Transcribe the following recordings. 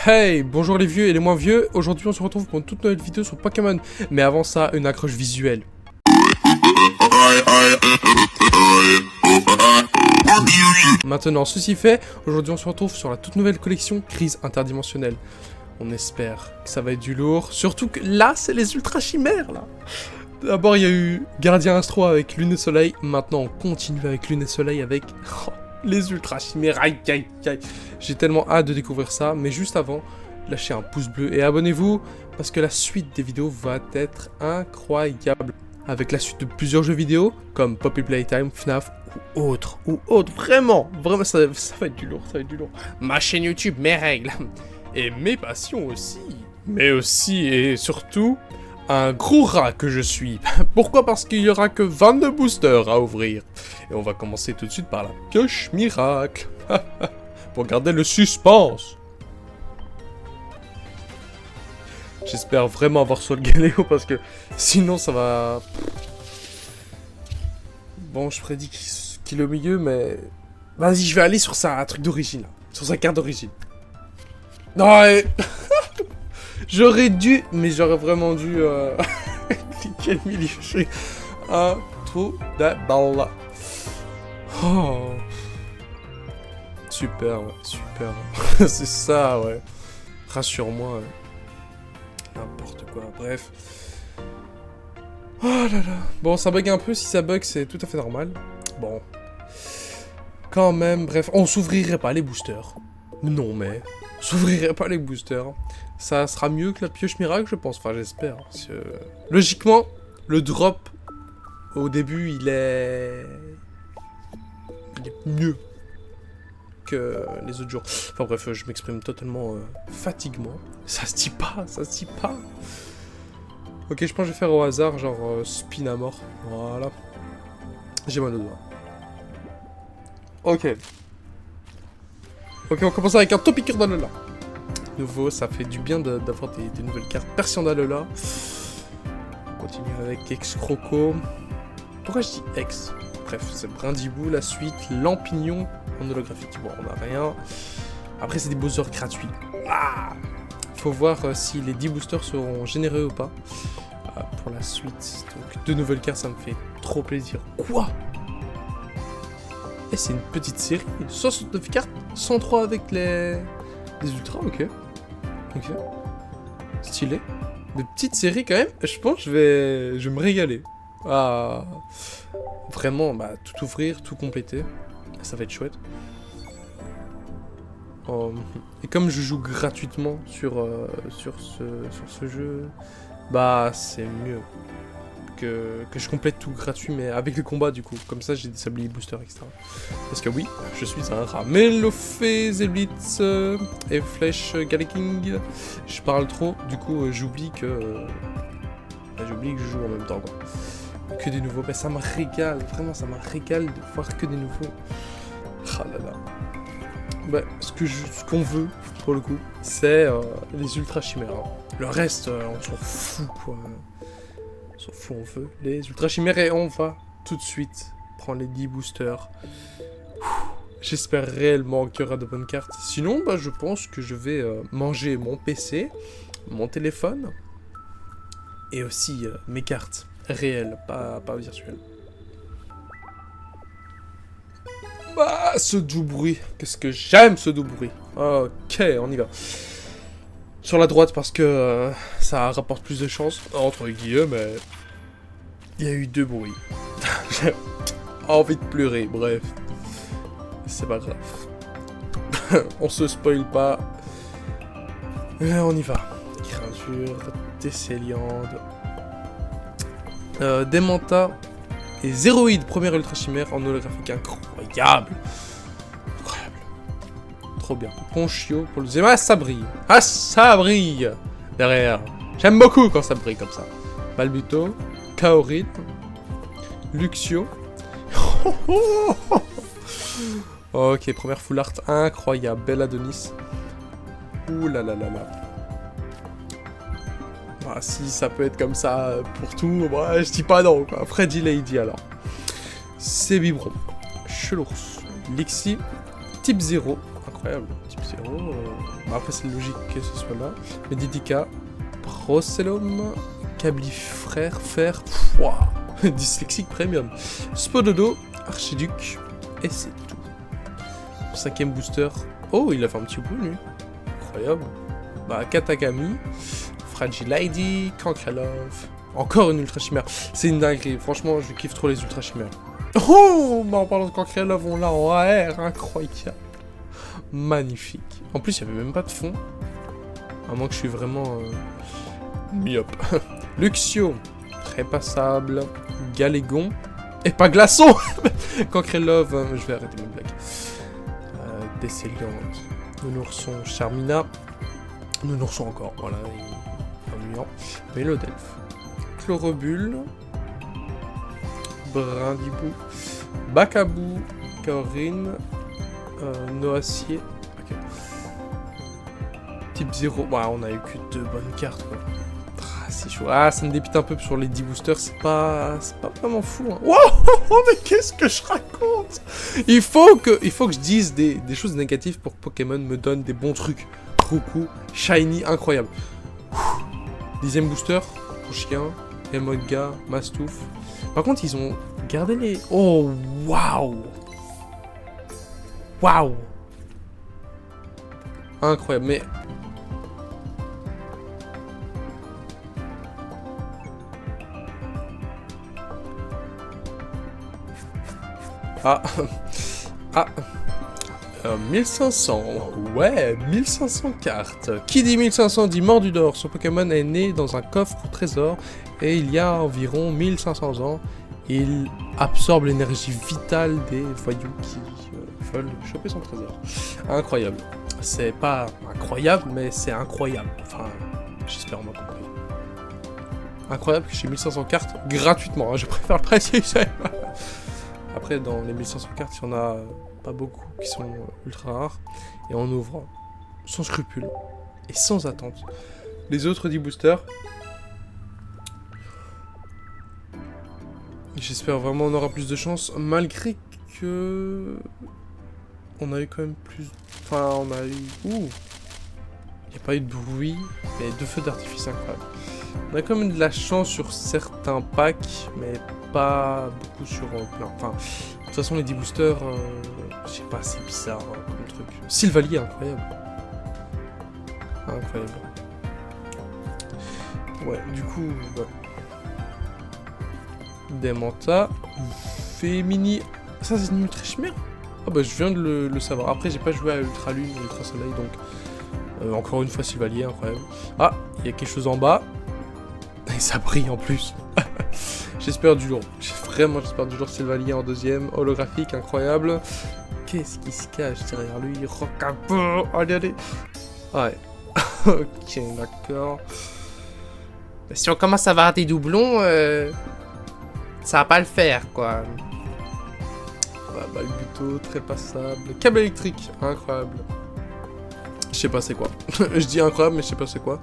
Hey, bonjour les vieux et les moins vieux, aujourd'hui on se retrouve pour une toute nouvelle vidéo sur Pokémon, mais avant ça, une accroche visuelle. Maintenant, ceci fait, aujourd'hui on se retrouve sur la toute nouvelle collection Crise Interdimensionnelle. On espère que ça va être du lourd, surtout que là, c'est les ultra chimères là. D'abord il y a eu Gardien Astro avec Lune et Soleil, maintenant on continue avec Lune et Soleil avec... les ultra chimères, aïe aïe aïe. J'ai tellement hâte de découvrir ça, mais juste avant, lâchez un pouce bleu et abonnez-vous, parce que la suite des vidéos va être incroyable. Avec la suite de plusieurs jeux vidéo, comme Poppy Playtime, FNAF, ou autre, vraiment, ça va être du lourd, ça va être du lourd. Ma chaîne YouTube, mes règles, et mes passions aussi, mais aussi et surtout... un gros rat que je suis. Pourquoi? Parce qu'il y aura que 22 boosters à ouvrir. Et on va commencer tout de suite par la pioche miracle. Pour garder le suspense. J'espère vraiment avoir Sol Galéo parce que sinon ça va... Bon, je prédis qu'il est au milieu, mais... Vas-y, je vais aller sur sa truc d'origine. Sur sa carte d'origine. Non, et... J'aurais dû, mais j'aurais vraiment dû cliquer le milieu. Je suis un trou de balle. Oh. Super, ouais, super. C'est ça, ouais. Rassure-moi. N'importe quoi, bref. Oh là là. Bon, ça bug un peu. Si ça bug, c'est tout à fait normal. Bon. Quand même, bref. On s'ouvrirait pas les boosters. Non, mais... on s'ouvrirait pas les boosters. Ça sera mieux que la pioche miracle, je pense. Enfin, j'espère. Logiquement, le drop, au début, il est mieux que les autres jours. Enfin bref, je m'exprime totalement fatiguement. Ça se dit pas, ça se dit pas. Ok, je pense que je vais faire au hasard, genre spin à mort. Voilà. J'ai mal au doigt. Ok. Ok, on commence avec un Topiqueur d'Alola. Nouveau, ça fait du bien d'avoir des nouvelles cartes. Persian d'Alola. On continue avec Ex-Croco. Pourquoi je dis Ex? Bref, c'est Brindibou, la suite, Lampignon en holographique. Bon, on n'a rien. Après, c'est des boosters gratuits. Ah, faut voir si les 10 boosters seront généreux ou pas. Pour la suite, donc 2 nouvelles cartes, ça me fait trop plaisir. Quoi? Et c'est une petite série. 69 cartes, 103 avec les ultras, ok. Ok. Stylé. Des petites séries quand même. Je pense que je vais me régaler. Ah. Vraiment, bah, tout ouvrir, tout compléter. Ça va être chouette. Et comme je joue gratuitement sur ce jeu, bah, c'est mieux que je complète tout gratuit, mais avec le combat du coup. Comme ça, j'ai des sabliers boosters, etc. Parce que oui, je suis un rat. Melofé, Zeblitz et Flèche Galaking. Je parle trop, du coup, j'oublie que je joue en même temps, quoi. Que des nouveaux. Mais ça me régale, vraiment, ça me régale de voir que des nouveaux. Ah là là. Bah, ce qu'on veut, pour le coup, c'est les ultra chimères. Hein. Le reste, on s'en fout, quoi. Sauf où on veut les ultra chimères et on va tout de suite prendre les 10 boosters. J'espère réellement qu'il y aura de bonnes cartes. Sinon, bah, je pense que je vais manger mon PC, mon téléphone et aussi mes cartes réelles, pas virtuelles. Bah, ce doux bruit. Qu'est-ce que j'aime ce doux bruit. Ok, on y va. Sur la droite parce que ça rapporte plus de chance, entre guillemets, mais il y a eu 2 bruits. J'ai envie de pleurer, bref. C'est pas grave. On se spoil pas. On y va. Créature, Tesséliande, Démenta et Zéroïde, première ultra chimère en holographique incroyable. Trop bien. Ponchio pour le deuxième. Ah, ça brille. Ah, ça brille. Derrière. J'aime beaucoup quand ça brille comme ça. Balbuto. Kaorin. Luxio. Ok, première full art incroyable. Belle Adonis. Ouh là là là là. Ah, si ça peut être comme ça pour tout, bah, je dis pas non, quoi. Freddy Lady alors. C'est Biberon. Chelours. Lixie. Type 0. incroyable. Type 0. Bah après, c'est logique que ce soit là. Medidica, Procellum, Cablifrère, Fer, Pouah, Dyslexique Premium, Spododo, Archiduc, et c'est tout. 5ème booster. Oh, il a fait un petit bout, lui. Incroyable. Bah, Katakami, Fragile ID, Cancrelove. Encore une Ultra Chimère. C'est une dinguerie. Franchement, je kiffe trop les Ultra Chimères. Oh, bah en parlant de Cancrelove, on l'a en AR. Incroyable. Magnifique. En plus, il n'y avait même pas de fond. À moins que je suis vraiment myope. Luxio, très passable. Galégon. Et pas glaçon. Cancrelove, je vais arrêter mes blagues. Décéliante. Nounourson, Charmina. Nounourson encore, voilà. Ennuyant. Mélodelphe. Chlorobule. Brindibou. Bacabou. Kaorine. Noacier. Ok. Type 0. Bah, on a eu que 2 bonnes cartes, quoi. Ah, c'est chaud. Ah, ça me dépite un peu sur les 10 boosters. C'est pas vraiment fou, hein. Wow, mais qu'est-ce que je raconte? Il faut que je dise des choses négatives pour que Pokémon me donne des bons trucs. Roku, Shiny, incroyable. 10ème booster, pour chien, Emolga, Mastouf. Par contre, ils ont gardé les... Oh, waouh! Waouh! Incroyable, mais... Ah! Ah! 1500, ouais, 1500 cartes. Qui dit 1500 dit Mordudor. Ce Pokémon est né dans un coffre au trésor et il y a environ 1500 ans, il absorbe l'énergie vitale des voyous qui veulent choper son trésor. Incroyable. C'est pas incroyable, mais c'est incroyable. Enfin, j'espère on m'a compris. Incroyable que j'ai 1500 cartes gratuitement. Hein. Je préfère le préciser. Après, dans les 1500 cartes, il y en a pas beaucoup qui sont ultra rares. Et on ouvre sans scrupule et sans attente les autres 10 boosters. J'espère vraiment on aura plus de chance, malgré que... On a eu quand même plus... Enfin, on a eu... Ouh! Il n'y a pas eu de bruit, mais 2 feux d'artifice incroyables. On a quand même de la chance sur certains packs, mais pas beaucoup sur plein. Enfin, de toute façon, les 10 boosters, je sais pas, c'est bizarre comme truc. Sylvalier, incroyable. Incroyable. Ouais, du coup, ouais. Demanta, Fémini. Ça, c'est une Ultra Chimère? Ah bah, je viens de le savoir. Après, j'ai pas joué à Ultra Lune ou Ultra Soleil, donc... encore une fois, Sylvalier, incroyable. Ah, il y a quelque chose en bas. Et ça brille en plus. J'espère du lourd. Vraiment, j'espère du lourd. Sylvalier en 2ème. Holographique, incroyable. Qu'est-ce qui se cache derrière lui? Rocapo. Allez, allez. Ouais. Ok, d'accord. Si on commence à avoir des doublons, ça va pas le faire, quoi. Ouais, Balbuto, très passable. Câble électrique, incroyable. Je sais pas c'est quoi. Je dis incroyable, mais je sais pas c'est quoi.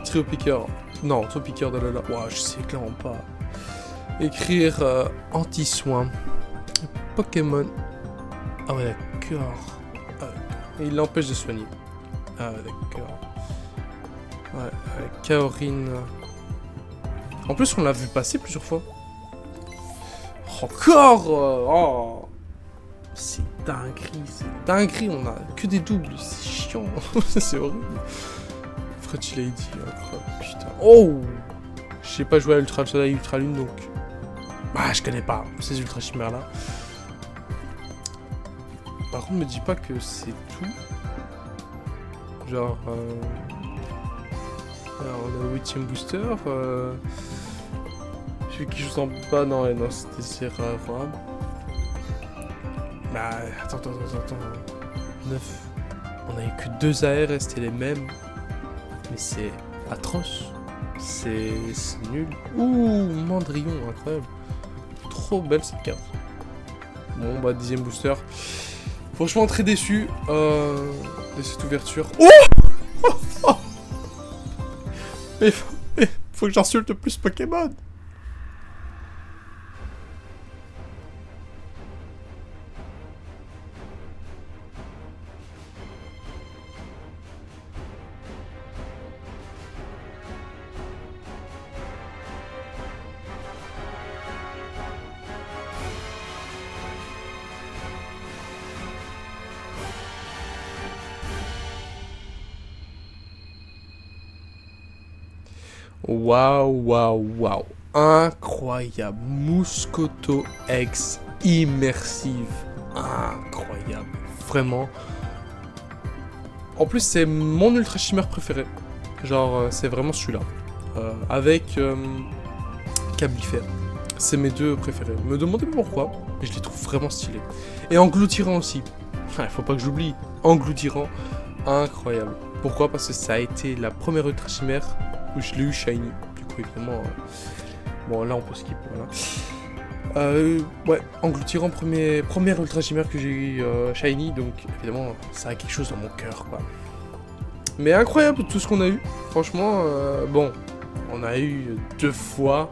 Trio piqueur. Non, trio piqueur de Lola. Ouah, je sais clairement pas. Écrire anti-soin. Pokémon. Ah ouais, d'accord. Et il l'empêche de soigner. Ah ouais, d'accord. Ouais, Kaorine. En plus, on l'a vu passer plusieurs fois. Encore oh. C'est dinguerie, on a que des doubles, c'est chiant, c'est horrible. Fragile Lady, incroyable, putain. Oh, j'ai pas joué à Ultra Soleil, Ultra Lune, donc... Bah, je connais pas ces Ultra Chimères là. Par contre, me dis pas que c'est tout. Genre... Alors, on a le 8ème booster, celui qui joue en bas, non, c'était rare. Bah, attends. 9. On a eu que 2 AR et c'était les mêmes. Mais c'est atroce. C'est nul. Ouh, Mandrillon, incroyable. Trop belle cette carte. Bon, bah, 10ème booster. Franchement, très déçu de cette ouverture. Oh mais faut que j'insulte plus Pokémon. Waouh, waouh, waouh. Incroyable. Mouscoto X immersive. Incroyable. Vraiment. En plus, c'est mon Ultra Shimmer préféré. Genre, c'est vraiment celui-là. Avec Cablifer. C'est mes deux préférés. Me demandez pas pourquoi, mais je les trouve vraiment stylés. Et Engloutirant aussi. Il faut pas que j'oublie. Engloutirant. Incroyable. Pourquoi? Parce que ça a été la première Ultra Chimère où je l'ai eu shiny. Du coup, évidemment... Bon, là, on peut skip, voilà. Ouais, Engloutirant, première Ultra Chimère que j'ai eu shiny. Donc, évidemment, ça a quelque chose dans mon cœur, quoi. Mais incroyable tout ce qu'on a eu. Franchement, bon, on a eu 2 fois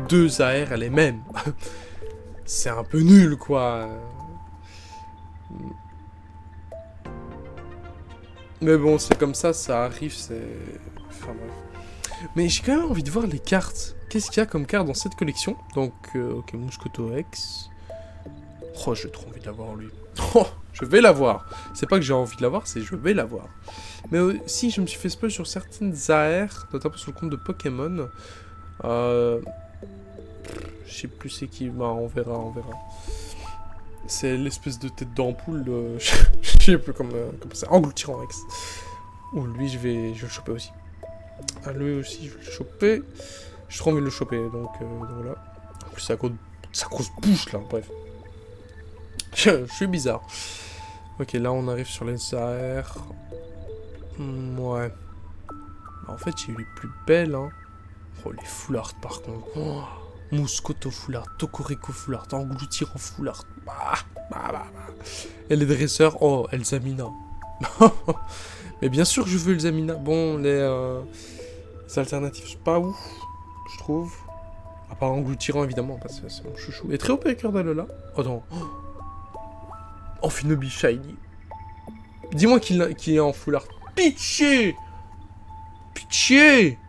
2 AR les mêmes. C'est un peu nul, quoi. Mais bon, c'est comme ça arrive, c'est... Enfin bref. Mais j'ai quand même envie de voir les cartes. Qu'est-ce qu'il y a comme carte dans cette collection? Donc, ok, Mouscoto X. Oh, j'ai trop envie de l'avoir, lui. Oh, je vais l'avoir. C'est pas que j'ai envie de l'avoir, c'est je vais l'avoir. Mais aussi, je me suis fait spoil sur certaines AR, notamment sur le compte de Pokémon. Je sais plus c'est qui, bah on verra, on verra. C'est l'espèce de tête d'ampoule, je sais plus comment c'est, Engloutirant X. Ou lui, je vais le choper aussi. Ah, lui aussi, je vais le choper. J'ai trop envie de le choper, donc voilà. En plus, c'est à cause de sa grosse bouche, là, bref. Je suis bizarre. Ok, là, on arrive sur les AR. Ouais. Bah, en fait, j'ai eu les plus belles, hein. Oh, les full art, par contre. Oh. Mouscoto full art, Tokoriko full art, Engloutirant full art. Et les dresseurs, oh, Elzamina. Mais bien sûr que je veux Elzamina. Bon, les alternatives, c'est pas ouf, je trouve. À part Engloutirant, évidemment, parce que c'est mon chouchou. Et très haut cœur d'Alola. Oh non. Amphinobi shiny. Dis-moi qu'il est en full art. Pitié! Pitié!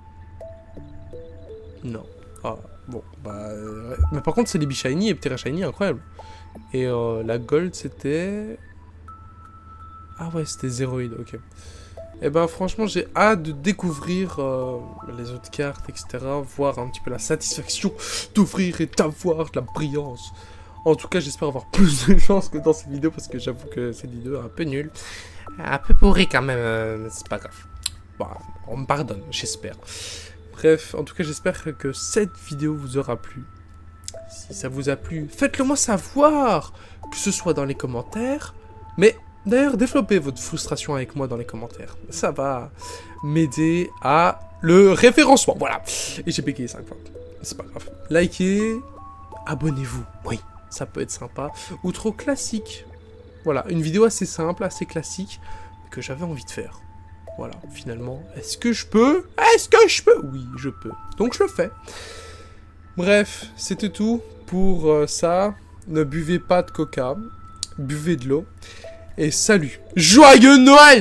Non. Ah, bon, bah... ouais. Mais par contre, c'est les Shiny et Ptera Shiny, incroyable. Et la Gold, c'était... Ah ouais, c'était Zéroïde, ok. Et ben franchement, j'ai hâte de découvrir les autres cartes, etc. Voir un petit peu la satisfaction d'ouvrir et d'avoir de la brillance. En tout cas, j'espère avoir plus de chance que dans cette vidéo, parce que j'avoue que cette vidéo est un peu nulle. Un peu pourri quand même, c'est pas grave. Bon, on me pardonne, j'espère. Bref, en tout cas, j'espère que cette vidéo vous aura plu. Si ça vous a plu, faites-le moi savoir, que ce soit dans les commentaires. Mais d'ailleurs, développez votre frustration avec moi dans les commentaires. Ça va m'aider à le référencement, voilà. Et j'ai bégayé 5 fois, c'est pas grave. Likez, abonnez-vous, oui, ça peut être sympa. Outro classique, voilà, une vidéo assez simple, assez classique, que j'avais envie de faire. Voilà, finalement, est-ce que je peux? Est-ce que je peux? Oui, je peux. Donc je le fais. Bref, c'était tout pour ça. Ne buvez pas de coca, buvez de l'eau. Et salut. Joyeux Noël!